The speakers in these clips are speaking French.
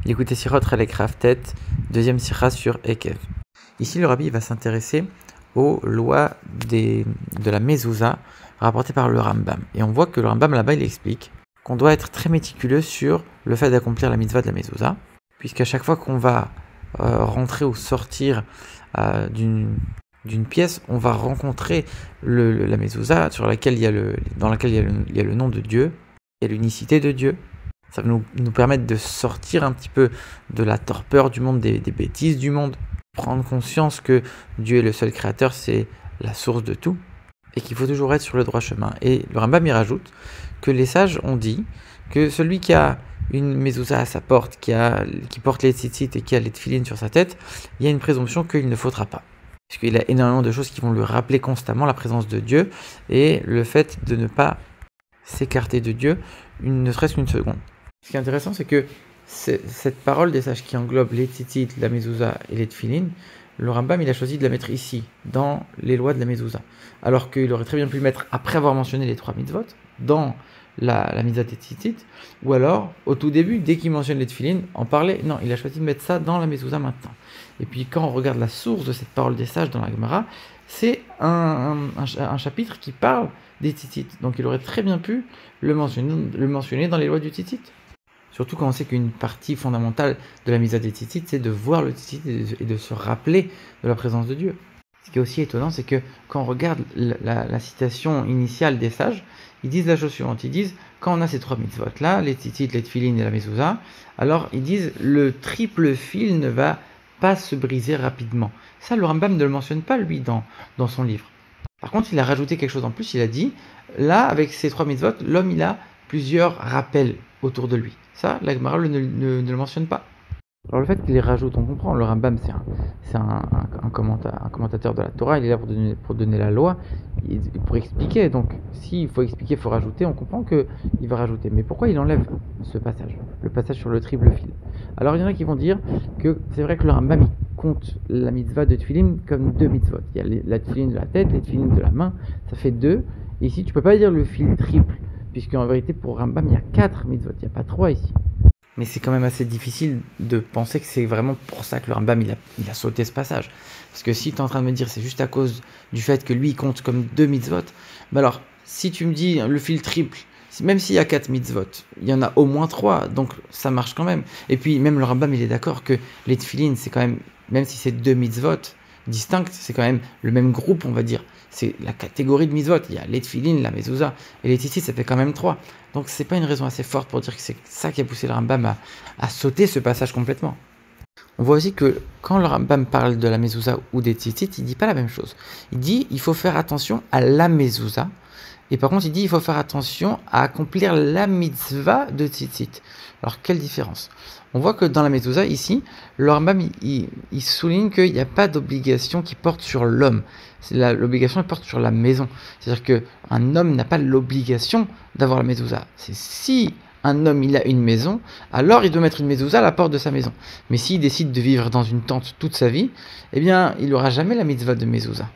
L'écouter Sirot Relek Raftet, deuxième sira sur Ekev. Ici, le rabbi va s'intéresser aux lois de la mezouza rapportées par le Rambam. Et on voit que le Rambam là-bas, il explique qu'on doit être très méticuleux sur le fait d'accomplir la mitzvah de la mezouza, puisqu'à chaque fois qu'on va rentrer ou sortir d'une pièce, on va rencontrer la mezouza dans laquelle il y a le nom de Dieu et l'unicité de Dieu. Ça va nous permettre de sortir un petit peu de la torpeur du monde, des bêtises du monde. Prendre conscience que Dieu est le seul créateur, c'est la source de tout. Et qu'il faut toujours être sur le droit chemin. Et le Rambam y rajoute que les sages ont dit que celui qui a une mezouza à sa porte, qui porte les tzitzit et qui a les tefilines sur sa tête, il y a une présomption qu'il ne faudra pas. Parce qu'il a énormément de choses qui vont lui rappeler constamment la présence de Dieu et le fait de ne pas s'écarter de Dieu, ne serait-ce qu'une seconde. Ce qui est intéressant, c'est que cette parole des sages qui englobe les tzitzit, la mezouza et les tefilines, le Rambam il a choisi de la mettre ici, dans les lois de la mezouza. Alors qu'il aurait très bien pu le mettre après avoir mentionné les 3 mitzvot, dans la mitzvah des tzitzit, ou alors au tout début, dès qu'il mentionne les tefilines, en parler. Non, il a choisi de mettre ça dans la mezouza maintenant. Et puis quand on regarde la source de cette parole des sages dans la Gemara, c'est un chapitre qui parle des tzitzit. Donc il aurait très bien pu le mentionner dans les lois du tzitzit. Surtout quand on sait qu'une partie fondamentale de la mitzvah des tzitzit, c'est de voir le tzitzit et de se rappeler de la présence de Dieu. Ce qui est aussi étonnant, c'est que quand on regarde la citation initiale des sages, ils disent la chose suivante. Ils disent, quand on a ces 3 mitzvot-là, les tzitzit, les tefilines et la mezouza, alors ils disent, le triple fil ne va pas se briser rapidement. Ça, le Rambam ne le mentionne pas, lui, dans son livre. Par contre, il a rajouté quelque chose en plus. Il a dit, là, avec ces 3 mitzvot, l'homme, il a plusieurs rappels autour de lui. Ça, la Gemara ne le mentionne pas. Alors le fait qu'il les rajoute, on comprend, le Rambam c'est un commentateur de la Torah, il est là pour donner la loi, pour expliquer, donc s'il faut expliquer, il faut rajouter, on comprend qu'il va rajouter. Mais pourquoi il enlève ce passage, le passage sur le triple fil? Alors il y en a qui vont dire que c'est vrai que le Rambam il compte la mitzvah de tefilin comme 2 mitzvot. Il y a la tefilin de la tête, les tefilin de la main, ça fait 2. Et ici tu peux pas dire le fil triple, puisque en vérité pour Rambam il y a 4 mitzvot, il n'y a pas 3 ici. Mais c'est quand même assez difficile de penser que c'est vraiment pour ça que le Rambam il a sauté ce passage. Parce que si tu es en train de me dire c'est juste à cause du fait que lui il compte comme 2 mitzvot, bah alors si tu me dis le fil triple, même s'il y a 4 mitzvot, il y en a au moins 3, donc ça marche quand même. Et puis même le Rambam il est d'accord que les tefilines c'est quand même si c'est 2 mitzvot distinctes, c'est quand même le même groupe on va dire. C'est la catégorie de mitzvot, il y a les tefilines, la mezouza et les tzitzit, ça fait quand même 3. Donc c'est pas une raison assez forte pour dire que c'est ça qui a poussé le Rambam à sauter ce passage complètement. On voit aussi que quand le Rambam parle de la mezouza ou des tzitzit, il dit pas la même chose. Il dit il faut faire attention à la mezouza, et par contre il dit il faut faire attention à accomplir la mitzvah de tzitzit. Alors quelle différence? On voit que dans la mezouza ici, le Rambam il souligne qu'il n'y a pas d'obligation qui porte sur l'homme. L'obligation elle porte sur la maison. C'est-à-dire qu'un homme n'a pas l'obligation d'avoir la mezouza. C'est si un homme il a une maison, alors il doit mettre une mezouza à la porte de sa maison. Mais s'il décide de vivre dans une tente toute sa vie, eh bien il n'aura jamais la mitzvah de mezouza.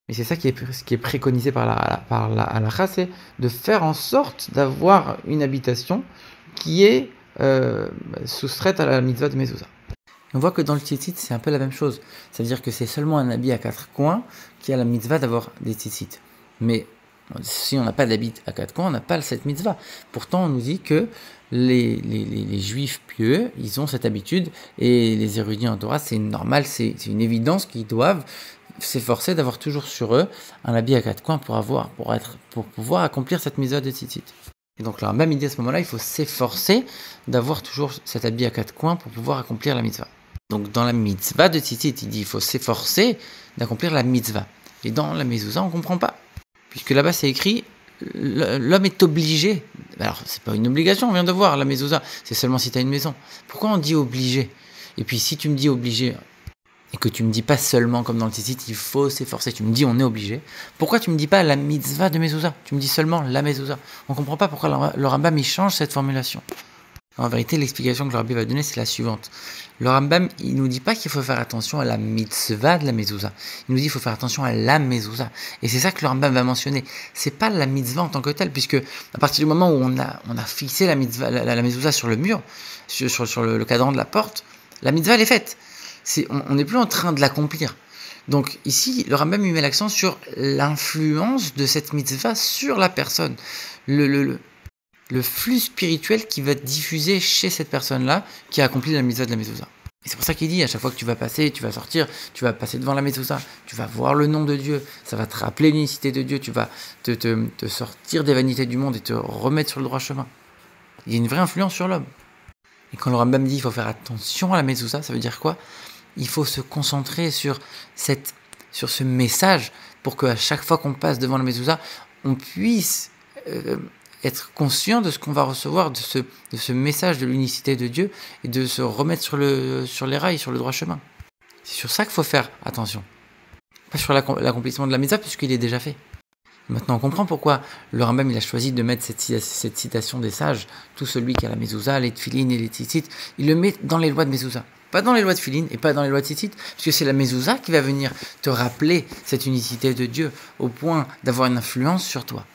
Et c'est ça qui est préconisé par la halakha, c'est de faire en sorte d'avoir une habitation qui est soustraite à la mitzvah de mezouza. On voit que dans le tzitzit, c'est un peu la même chose. C'est-à-dire que c'est seulement un habit à 4 coins qui a la mitzvah d'avoir des tzitzit. Mais si on n'a pas d'habit à 4 coins, on n'a pas cette mitzvah. Pourtant, on nous dit que les juifs pieux, ils ont cette habitude, et les érudits en Torah, c'est normal, c'est une évidence qu'ils doivent s'efforcer d'avoir toujours sur eux un habit à 4 coins pour pouvoir accomplir cette mitzvah de tzitzit. Et donc le Rambam dit à ce moment-là, il faut s'efforcer d'avoir toujours cet habit à 4 coins pour pouvoir accomplir la mitzvah. Donc dans la mitzvah de tzitzit, il dit il faut s'efforcer d'accomplir la mitzvah. Et dans la mezouza, on ne comprend pas. Puisque là-bas c'est écrit, l'homme est obligé. Alors c'est pas une obligation, on vient de voir la mezouza, c'est seulement si tu as une maison. Pourquoi on dit obligé? Et puis si tu me dis obligé, et que tu me dis pas seulement comme dans le tzitzit, il faut s'efforcer, tu me dis on est obligé, pourquoi tu me dis pas la mitzvah de mezouza? Tu me dis seulement la mezouza. On comprend pas pourquoi le Rambam il change cette formulation. En vérité, l'explication que le Rabbi va donner, c'est la suivante. Le Rambam, il nous dit pas qu'il faut faire attention à la mitzvah de la mezouza. Il nous dit qu'il faut faire attention à la mezouza. Et c'est ça que le Rambam va mentionner. C'est pas la mitzvah en tant que telle, puisque à partir du moment où on a fixé la mitzvah, la mezouza sur le mur, sur le cadran de la porte, la mitzvah elle est faite. On n'est plus en train de l'accomplir. Donc ici, le Rambam met l'accent sur l'influence de cette mitzvah sur la personne. Le flux spirituel qui va être diffusé chez cette personne-là qui a accompli la mitzvah de la mezouza. Et c'est pour ça qu'il dit, à chaque fois que tu vas passer, tu vas sortir, tu vas passer devant la mezouza, tu vas voir le nom de Dieu, ça va te rappeler l'unicité de Dieu, tu vas te sortir des vanités du monde et te remettre sur le droit chemin. Il y a une vraie influence sur l'homme. Et quand le Rambam dit qu'il faut faire attention à la mezouza, ça veut dire quoi? Il faut se concentrer sur ce message pour qu'à chaque fois qu'on passe devant la mezouza, on puisse être conscient de ce qu'on va recevoir, de ce message de l'unicité de Dieu et de se remettre sur les rails, sur le droit chemin. C'est sur ça qu'il faut faire attention. Pas sur l'accomplissement de la mitzvah, puisqu'il est déjà fait. Maintenant, on comprend pourquoi le Rambam il a choisi de mettre cette citation des sages. Tout celui qui a la mezouza, les tefilin et les tzitzit, il le met dans les lois de mezouza. Pas dans les lois de tefilin et pas dans les lois de tzitzit, puisque c'est la mezouza qui va venir te rappeler cette unicité de Dieu au point d'avoir une influence sur toi.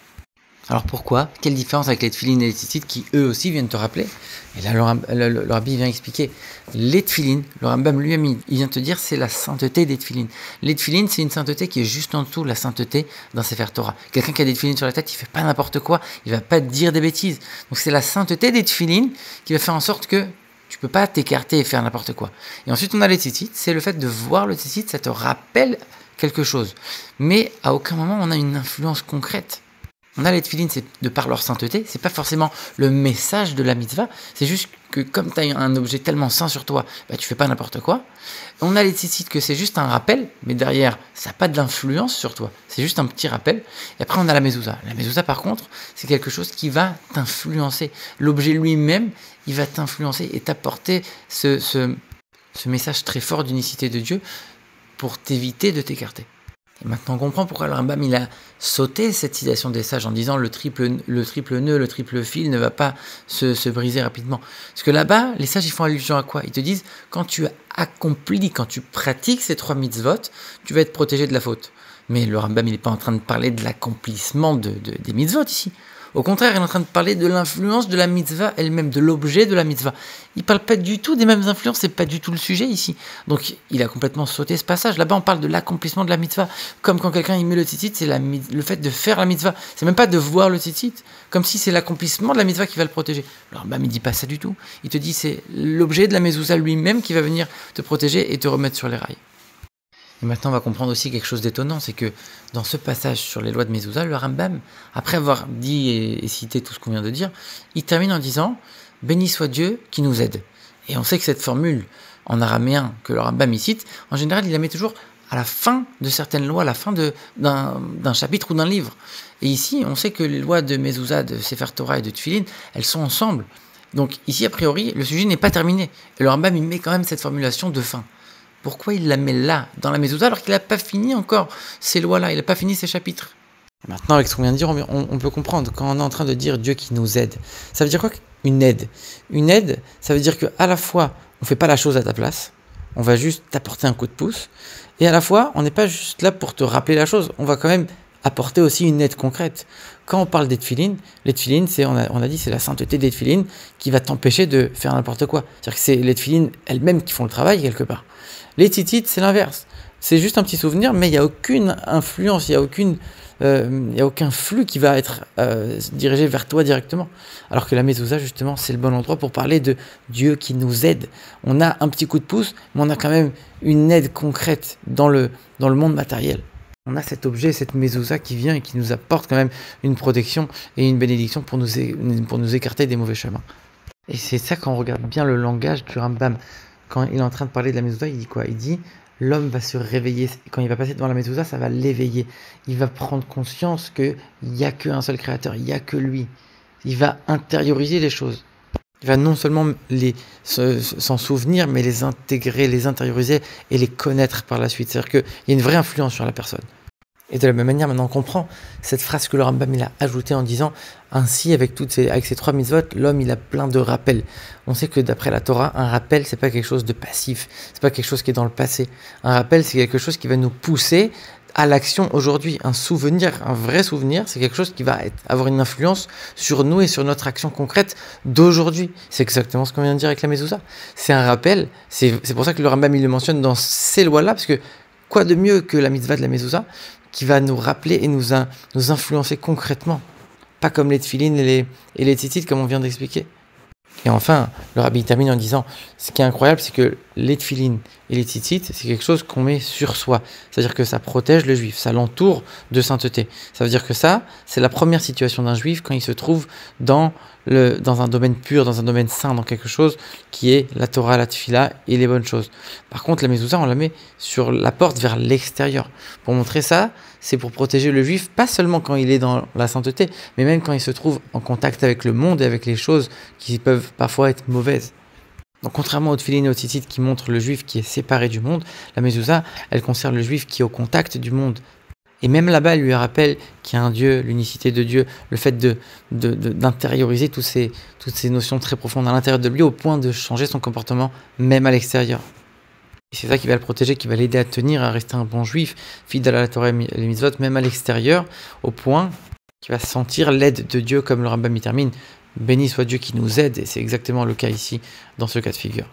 Alors pourquoi? Quelle différence avec les tefilin et les tzitzit qui eux aussi viennent te rappeler? Et là le Rabbi vient expliquer. Les tefilin, le Rambam lui-même il vient te dire c'est la sainteté des tefilin. Les tefilin c'est une sainteté qui est juste en dessous de la sainteté d'un Sefer Torah. Quelqu'un qui a des tefilin sur la tête, il fait pas n'importe quoi, il va pas te dire des bêtises. Donc c'est la sainteté des tefilin qui va faire en sorte que tu peux pas t'écarter et faire n'importe quoi. Et ensuite on a les tzitzit, c'est le fait de voir le tzitzit, ça te rappelle quelque chose. Mais à aucun moment on a une influence concrète. On a les tefilin, c'est de par leur sainteté, c'est pas forcément le message de la mitzvah, c'est juste que comme tu as un objet tellement saint sur toi, bah, tu fais pas n'importe quoi. On a les tzitzit que c'est juste un rappel, mais derrière, ça n'a pas d'influence sur toi, c'est juste un petit rappel. Et après, on a la mezouza. La mezouza, par contre, c'est quelque chose qui va t'influencer. L'objet lui-même, il va t'influencer et t'apporter ce message très fort d'unicité de Dieu pour t'éviter de t'écarter. Et maintenant on comprend pourquoi le Rambam il a sauté cette citation des sages en disant le triple nœud, le triple fil ne va pas se briser rapidement. Parce que là-bas, les sages ils font allusion à quoi? Ils te disent quand tu accomplis, quand tu pratiques ces 3 mitzvot, tu vas être protégé de la faute. Mais le Rambam il n'est pas en train de parler de l'accomplissement des mitzvot ici. Au contraire, il est en train de parler de l'influence de la mitzvah elle-même, de l'objet de la mitzvah. Il ne parle pas du tout des mêmes influences, c'est pas du tout le sujet ici. Donc il a complètement sauté ce passage. Là-bas, on parle de l'accomplissement de la mitzvah. Comme quand quelqu'un il met le tzitzit, c'est le fait de faire la mitzvah. C'est même pas de voir le tzitzit, comme si c'est l'accomplissement de la mitzvah qui va le protéger. Alors il ne dit pas ça du tout. Il te dit c'est l'objet de la mezouza lui-même qui va venir te protéger et te remettre sur les rails. Et maintenant, on va comprendre aussi quelque chose d'étonnant, c'est que dans ce passage sur les lois de mezouza, le Rambam, après avoir dit et cité tout ce qu'on vient de dire, il termine en disant « Béni soit Dieu qui nous aide ». Et on sait que cette formule en araméen que le Rambam y cite, en général, il la met toujours à la fin de certaines lois, à la fin d'un chapitre ou d'un livre. Et ici, on sait que les lois de mezouza, de Sefer Torah et de Tefilin, elles sont ensemble. Donc ici, a priori, le sujet n'est pas terminé. Et le Rambam, il met quand même cette formulation de fin. Pourquoi il la met là, dans la mezouza, alors qu'il n'a pas fini encore ces lois-là, il n'a pas fini ces chapitres? Maintenant, avec ce qu'on vient de dire, on peut comprendre, quand on est en train de dire Dieu qui nous aide, ça veut dire quoi? Une aide. Une aide, ça veut dire qu'à la fois, on ne fait pas la chose à ta place, on va juste t'apporter un coup de pouce, et à la fois, on n'est pas juste là pour te rappeler la chose, on va quand même apporter aussi une aide concrète. Quand on parle des tefilin, les tefilin, on a dit, c'est la sainteté des tefilin qui va t'empêcher de faire n'importe quoi. C'est-à-dire que c'est les tefilin elles-mêmes qui font le travail quelque part. Les tzitzit, c'est l'inverse. C'est juste un petit souvenir, mais il n'y a aucune influence, il n'y a aucun flux qui va être dirigé vers toi directement. Alors que la mezouza, justement, c'est le bon endroit pour parler de Dieu qui nous aide. On a un petit coup de pouce, mais on a quand même une aide concrète dans le monde matériel. On a cet objet, cette mezouza qui vient et qui nous apporte quand même une protection et une bénédiction pour nous écarter des mauvais chemins. Et c'est ça quand on regarde bien le langage du Rambam. Quand il est en train de parler de la mezouza, il dit quoi? Il dit l'homme va se réveiller. Quand il va passer devant la mezouza, ça va l'éveiller. Il va prendre conscience qu'il n'y a qu'un seul créateur, il n'y a que lui. Il va intérioriser les choses. Il va non seulement s'en souvenir, mais les intégrer, les intérioriser et les connaître par la suite. C'est-à-dire qu'il y a une vraie influence sur la personne. Et de la même manière, maintenant on comprend cette phrase que le Rambam il a ajoutée en disant ainsi avec ces 3 mitzvot, l'homme il a plein de rappels. On sait que d'après la Torah, un rappel c'est pas quelque chose de passif, c'est pas quelque chose qui est dans le passé. Un rappel c'est quelque chose qui va nous pousser à l'action aujourd'hui. Un souvenir, un vrai souvenir, c'est quelque chose qui va avoir une influence sur nous et sur notre action concrète d'aujourd'hui. C'est exactement ce qu'on vient de dire avec la mezouza. C'est un rappel, c'est pour ça que le Rambam il le mentionne dans ces lois-là, parce que quoi de mieux que la mitzvah de la mezouza qui va nous rappeler et nous influencer concrètement, pas comme les tefilines et les tzitzit comme on vient d'expliquer. Et enfin, le rabbi termine en disant, ce qui est incroyable, c'est que les tefilines et les tzitzit, c'est quelque chose qu'on met sur soi. C'est-à-dire que ça protège le juif, ça l'entoure de sainteté. Ça veut dire que ça, c'est la première situation d'un juif quand il se trouve dans un domaine pur, dans un domaine saint, dans quelque chose qui est la Torah, la tefila et les bonnes choses. Par contre, la mezouza, on la met sur la porte vers l'extérieur. Pour montrer ça, c'est pour protéger le juif, pas seulement quand il est dans la sainteté, mais même quand il se trouve en contact avec le monde et avec les choses qui peuvent parfois être mauvaises. Donc contrairement aux tefilines et aux tzitzit qui montrent le juif qui est séparé du monde, la mezouza, elle concerne le juif qui est au contact du monde. Et même là-bas, elle lui rappelle qu'il y a un Dieu, l'unicité de Dieu, le fait d'intérioriser toutes ces notions très profondes à l'intérieur de lui au point de changer son comportement même à l'extérieur. Et c'est ça qui va le protéger, qui va l'aider à tenir, à rester un bon juif, fidèle à la Torah et les mitzvot, même à l'extérieur, au point qu'il va sentir l'aide de Dieu, comme le Rambam y termine. Béni soit Dieu qui nous aide, et c'est exactement le cas ici, dans ce cas de figure.